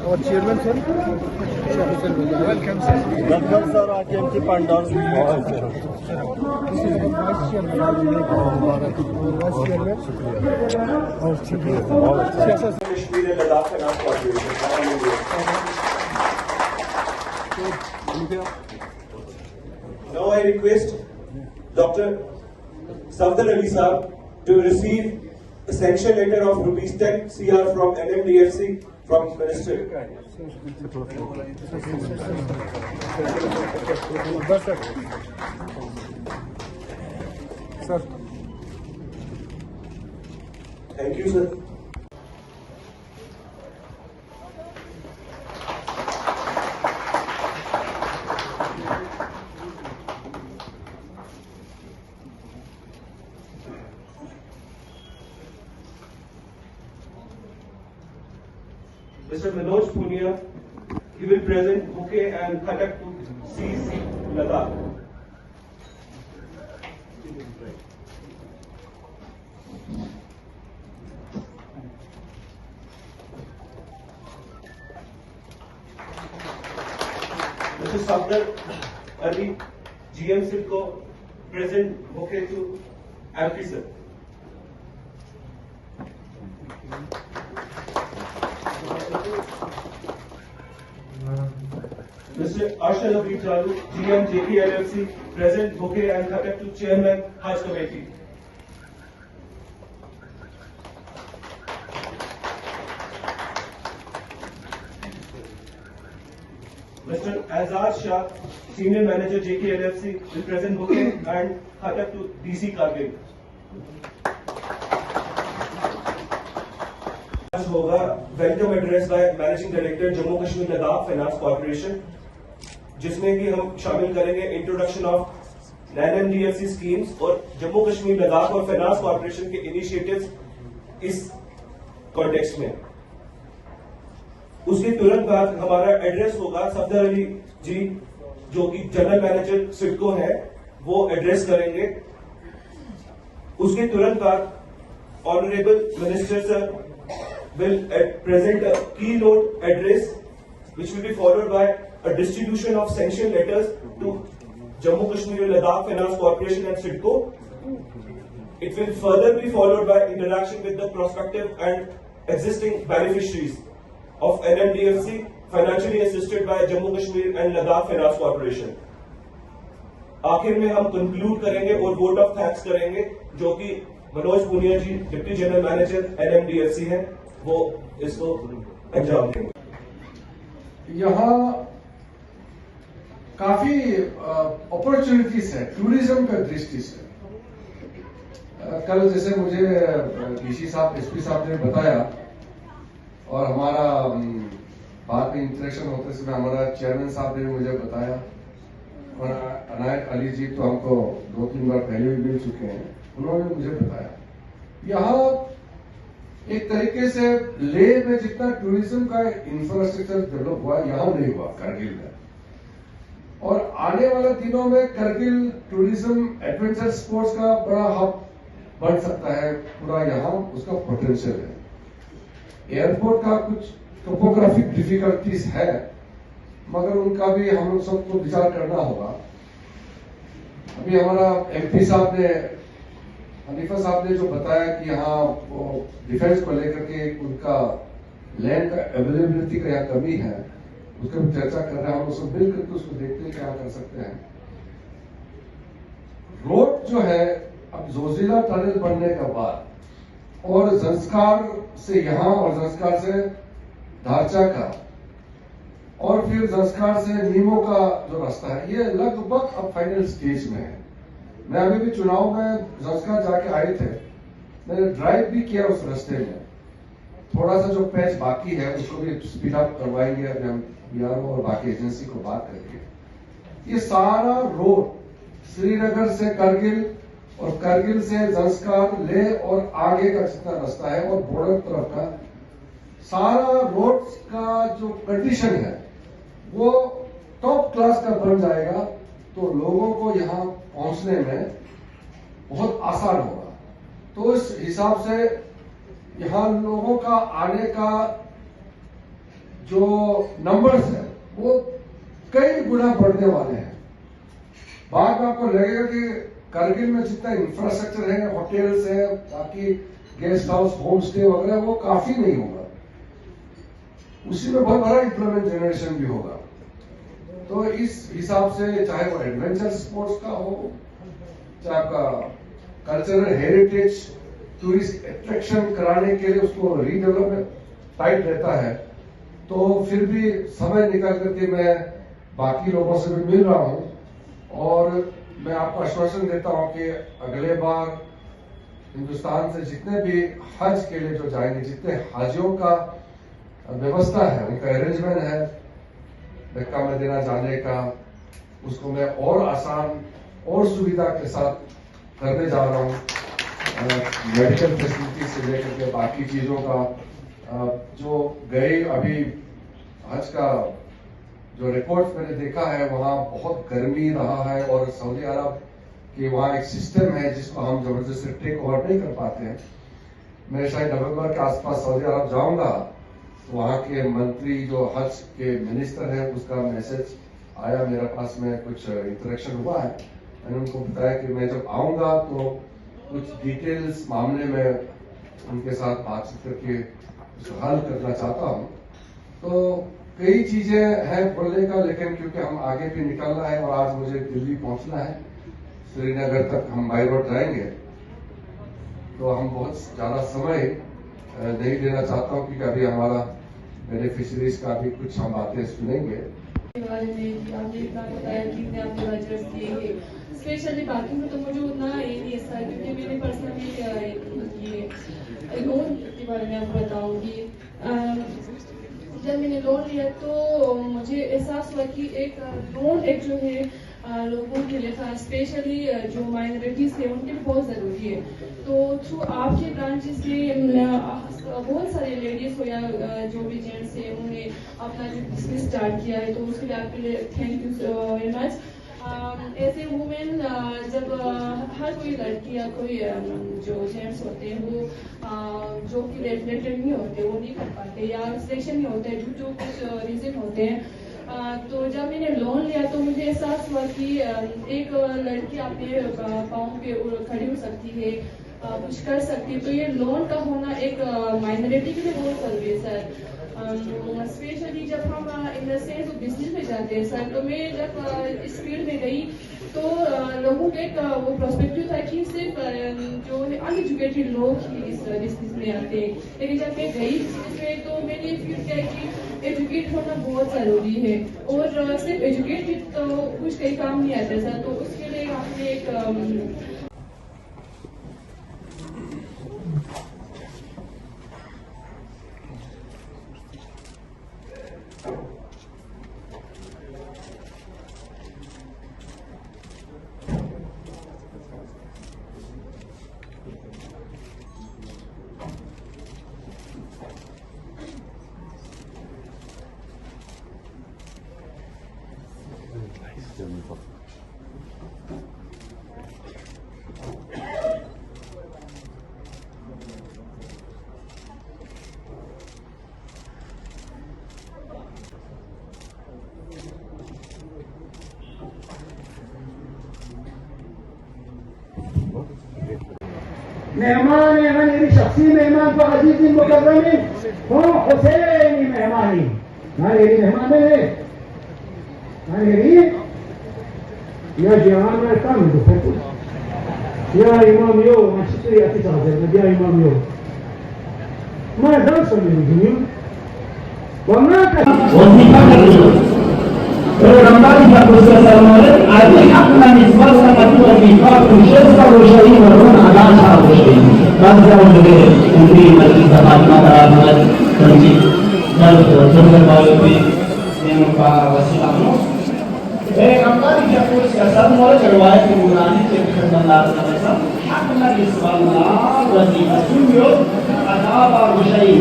Our chairman sir, welcome sir. Welcome sir, RTMC Pandal. This is our vice chairman. Vice chairman. और ठीक है। Kashmir Ladakh finance corporation. Now I request Dr. Safdar Ali Saab to receive a sanction letter of rupees 10 CR from NMDFC from Minister. Sir. Thank you, sir. Mr. Manoj Punia, he will present bouquet and conduct to CC Ladakh. Mr. Safdar Ali, GM Silco, present bouquet to MP sir. Mr. Arshad Abid Jalu, GM JP LLC, present bouquet and conduct to Chairman Hajj Committee. Mr. Azad Shah, Senior Manager JK LLC, will present bouquet and conduct to DC Kargil. होगा welcome address by managing director Jammu Kashmir Ladakh finance corporation, जिसमें कि हम शामिल करेंगे introduction of NMDFC schemes और जम्मू कश्मीर लद्दाख और finance corporation के initiatives इस कॉन्टेक्स्ट में। उसके तुरंत बाद हमारा एड्रेस होगा सफदर अली जी, जो कि जनरल मैनेजर सिडको है, वो एड्रेस करेंगे। उसके तुरंत बाद honourable minister sir will present a keynote address which will be followed by a distribution of sanction letters to Jammu Kashmir and Ladakh Finance Corporation and SIDCO. It will further be followed by interaction with the prospective and existing beneficiaries of NMDFC financially assisted by Jammu Kashmir and Ladakh Finance Corporation. आखिर में हम conclude करेंगे और vote of thanks करेंगे, जो कि मनोज पुनिया जी deputy general manager NMDFC हैं, वो इसको अंजाम देंगे। यहाँ काफी अपॉर्चुनिटीज है टूरिज्म का दृष्टि से। कल जैसे मुझे डीसी साहब एसपी साहब ने बताया और हमारा बाद में इंटरेक्शन होते समय हमारा चेयरमैन साहब ने मुझे बताया और अनायत अली जी तो हमको 2-3 बार पहले भी मिल चुके हैं, उन्होंने मुझे बताया यहाँ एक तरीके से लेह में जितना टूरिज्म का इंफ्रास्ट्रक्चर डेवलप हुआ यहाँ नहीं हुआ करगिल में, और आने वाले दिनों में करगिल टूरिज्म एडवेंचर स्पोर्ट्स का बड़ा हब बन सकता है। पूरा यहाँ उसका पोटेंशियल है। एयरपोर्ट का कुछ टोपोग्राफिक डिफिकल्टीज है, मगर उनका भी हम लोग सबको विचार करना होगा। अभी हमारा MP साहब ने, हनीफा साहब ने जो बताया कि यहाँ वो डिफेंस को लेकर के उनका लैंड का अवेलेबिलिटी का यहाँ कमी है, उसके भी चर्चा कर रहे हैं। हम लोग सब मिलकर के उसको देखते हैं क्या कर सकते हैं। रोड जो है अब जोजिला टनल बनने के बाद और जंस्कार से यहाँ और जंस्कार से धारचा का और फिर जंस्कार से नीमो का जो रास्ता है, ये लगभग अब फाइनल स्टेज में है। मैं अभी भी चुनाव में जंस्कार जाके आए थे, मैंने ड्राइव भी किया उस रास्ते में। थोड़ा सा जो पैच बाकी है उसको भी स्पीड अप करवाएंगे अपने हम BRO और बाकी एजेंसी को बात करके। ये सारा रोड श्रीनगर से करगिल और करगिल से जंस्कार लेह और आगे का जितना रास्ता है और बॉर्डर तरफ का सारा रोड का जो कंडीशन है वो टॉप क्लास का बन जाएगा, तो लोगों को यहाँ पहुंचने में बहुत आसान होगा। तो इस हिसाब से यहाँ लोगों का आने का जो नंबर्स है वो कई गुना बढ़ने वाले हैं। बाद में आपको लगेगा कि कारगिल में जितना इंफ्रास्ट्रक्चर है, होटल्स है, बाकी गेस्ट हाउस, होम स्टे वगैरह, वो काफी नहीं होगा। उसी में बहुत बड़ा एम्प्लॉयमेंट जनरेशन भी होगा। तो इस हिसाब से चाहे वो एडवेंचर स्पोर्ट्स का हो, चाहे आपका कल्चरल हेरिटेज टूरिस्ट अट्रैक्शन कराने के लिए उसको रीडेवलपमेंट टाइट रहता है, तो फिर भी समय निकाल करके मैं बाकी लोगों से भी मिल रहा हूं और मैं आपको आश्वासन देता हूं कि अगले बार हिंदुस्तान से जितने भी हज के लिए जो जाएंगे, जितने हाजियों का व्यवस्था है, उनका अरेंजमेंट है मक्का मदीना जाने का, उसको मैं और आसान और सुविधा के साथ करने जा रहा हूं। मेडिकल फैसिलिटी से लेकर के बाकी चीजों का जो गए अभी हज का जो रिपोर्ट मैंने देखा है, वहां बहुत गर्मी रहा है और सऊदी अरब के वहां एक सिस्टम है जिसको हम जबरदस्ती टेक ओवर नहीं कर पाते हैं। मैं शायद नवंबर के आसपास सऊदी अरब जाऊंगा, तो वहां के मंत्री जो हज के मिनिस्टर हैं, उसका मैसेज आया मेरे पास में, कुछ इंटरेक्शन हुआ है। मैंने उनको बताया कि मैं जब आऊंगा तो कुछ डिटेल्स मामले में उनके साथ बातचीत करके उसको हल करना चाहता हूं। तो कई चीजें हैं बोलने का, लेकिन क्योंकि हम आगे भी निकलना है और आज मुझे दिल्ली पहुंचना है, श्रीनगर तक हम बाई रोड जाएंगे, तो हम बहुत ज्यादा समय नहीं देना चाहता हूं, क्योंकि अभी हमारा बेनिफिशरीज का भी कुछ हम बातें सुनेंगे। स्पेशली बाकी में तो मुझे उतना ये नहीं है, क्योंकि मैंने पर्सनली ये लोन के बारे में आपको बताऊंगी। जब मैंने लोन लिया तो मुझे एहसास हुआ कि एक लोन एक जो है लोगों के लिए था, स्पेशली जो माइनॉरिटीज थे उनके लिए बहुत ज़रूरी है। तो थ्रू आपके ब्रांचेस से बहुत सारे लेडीज हो या जो भी जेंट्स है, उन्होंने अपना जो बिजनेस स्टार्ट किया है, तो उसके लिए आपके लिए थैंक यू वेरी मच। ऐसे वुमेन जब हर कोई लड़की या कोई जो जेंट्स होते हैं वो जो कि रिलेटेड नहीं होते, वो नहीं कर पाते या सिलेक्शन नहीं होते, जो कुछ रीजन होते हैं। तो जब मैंने लोन लिया तो मुझे एहसास हुआ कि एक लड़की अपने पाँव पे खड़ी हो सकती है, कुछ कर सकती है। तो ये लोन का होना एक माइनॉरिटी के लिए बहुत जरूरी है सर। स्पेशली जब हम इन द सेंस बिजनेस में जाते हैं सर, तो मैं जब इस फील्ड में गई तो लोगों का एक वो प्रोस्पेक्टिव था कि सिर्फ जो अनएजुकेटेड लोग ही इस बिजनेस में आते हैं, लेकिन जब मैं गई इसमें तो मैंने फील किया कि एजुकेट होना बहुत ज़रूरी है, और सिर्फ एजुकेटेड तो कुछ कई काम नहीं आते सर। तो उसके लिए हमने एक मेहमान मेरी शख्सी मेहमान तो अजीज मुकर्रमी हो हुसैनी मेहमानी मेरी मेहमान है मेरी या जहान में कम दुखो या इमाम यो मस्जिद आती चाहते या इमाम यो मैं दर सुनी दुनिया वरना वजीफा कर लो रमजान का प्रोसेसर वाले आदि अपना निस्बत का मतलब वजीफा प्रोसेस का रोशनी वरन अदा था रोशनी बस जब मुझे उनकी मस्जिद का फातिमा करार मत समझी जब वाले पे ने का वसीला हो रमजान की प्रोसेसर वाले रवायत की बुरानी के खंडार का सब अपना निस्बत वजीफा सुनियो अदा और रोशनी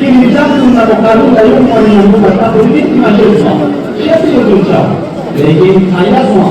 limitando una vocalura di un po' di un mercato di vittima del suono. Scelti io diciamo, perché hai la sua,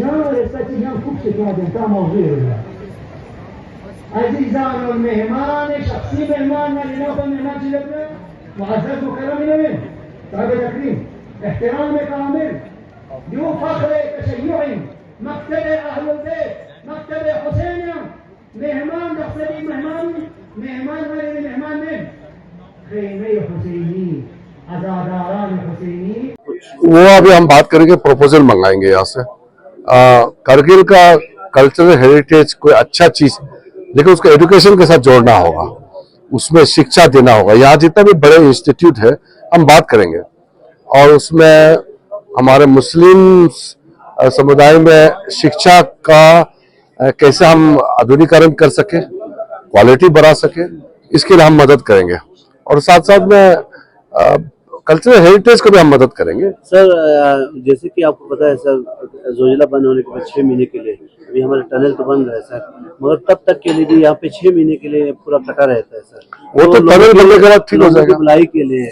यहाँ ऐसा चीज हम खूब सिखा देता मौजूद है अजीजान और मेहमान शख्सी मेहमान ना लेना पर मेहमान जिले में मुआज़्ज़ज़ मुकर्रम में ताबे तकरीम एहतराम कामिल यूं फख्र तशय्युई मकतब अहलुल बैत मकतब हुसैनिया मेहमान मकसदी मेहमान वाले मेहमान में खैमे हुसैनी अज़ादारान हुसैनी। वो अभी हम बात करेंगे, प्रपोजल मंगाएंगे यहाँ से। करगिल का कल्चरल हेरिटेज कोई अच्छा चीज, लेकिन उसको एजुकेशन के साथ जोड़ना होगा, उसमें शिक्षा देना होगा। यहाँ जितना भी बड़े इंस्टीट्यूट है हम बात करेंगे, और उसमें हमारे मुस्लिम समुदाय में शिक्षा का कैसे हम आधुनिकीकरण कर सके, क्वालिटी बढ़ा सके, इसके लिए हम मदद करेंगे। और साथ साथ में कल्चरल हेरिटेज को भी हम मदद करेंगे। सर जैसे कि आपको पता है सर, जोजिला बंद होने के बाद 6 महीने के लिए अभी हमारा टनल तो बंद है सर, मगर तब तक के लिए भी यहाँ पे 6 महीने के लिए पूरा कटा रहता है सर। वो तो टनल बनने के बाद ठीक हो जाएगा। भलाई के लिए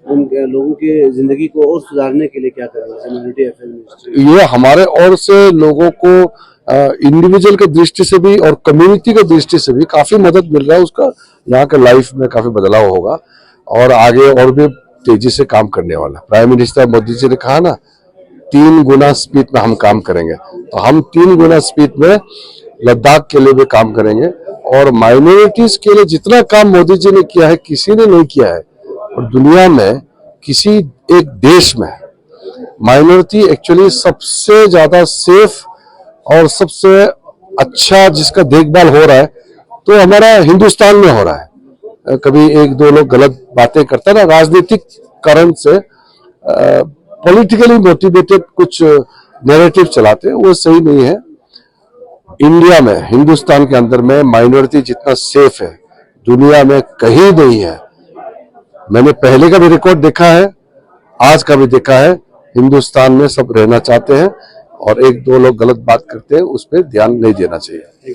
उन लोगों के जिंदगी को और सुधारने के लिए क्या करेंगे? ये हमारे और से लोगों को इंडिविजुअल के दृष्टि से भी और कम्युनिटी के दृष्टि से भी काफी मदद मिल रहा है। उसका यहाँ के लाइफ में काफी बदलाव होगा और आगे और भी तेजी से काम करने वाला। प्राइम मिनिस्टर मोदी जी ने कहा ना, 3 गुना स्पीड में हम काम करेंगे, तो हम 3 गुना स्पीड में लद्दाख के लिए भी काम करेंगे। और माइनॉरिटीज के लिए जितना काम मोदी जी ने किया है किसी ने नहीं किया है, और दुनिया में किसी एक देश में माइनॉरिटी एक्चुअली सबसे ज्यादा सेफ और सबसे अच्छा जिसका देखभाल हो रहा है तो हमारा हिंदुस्तान में हो रहा है। कभी 1-2 लोग गलत बातें करते हैं ना, राजनीतिक कारण से पॉलिटिकली मोटिवेटेड कुछ नैरेटिव चलाते हैं, वो सही नहीं है। इंडिया में, हिंदुस्तान के अंदर में माइनॉरिटी जितना सेफ है दुनिया में कहीं नहीं है। मैंने पहले का भी रिकॉर्ड देखा है, आज का भी देखा है। हिंदुस्तान में सब रहना चाहते हैं और 1-2 लोग गलत बात करते हैं, उस पर ध्यान नहीं देना चाहिए।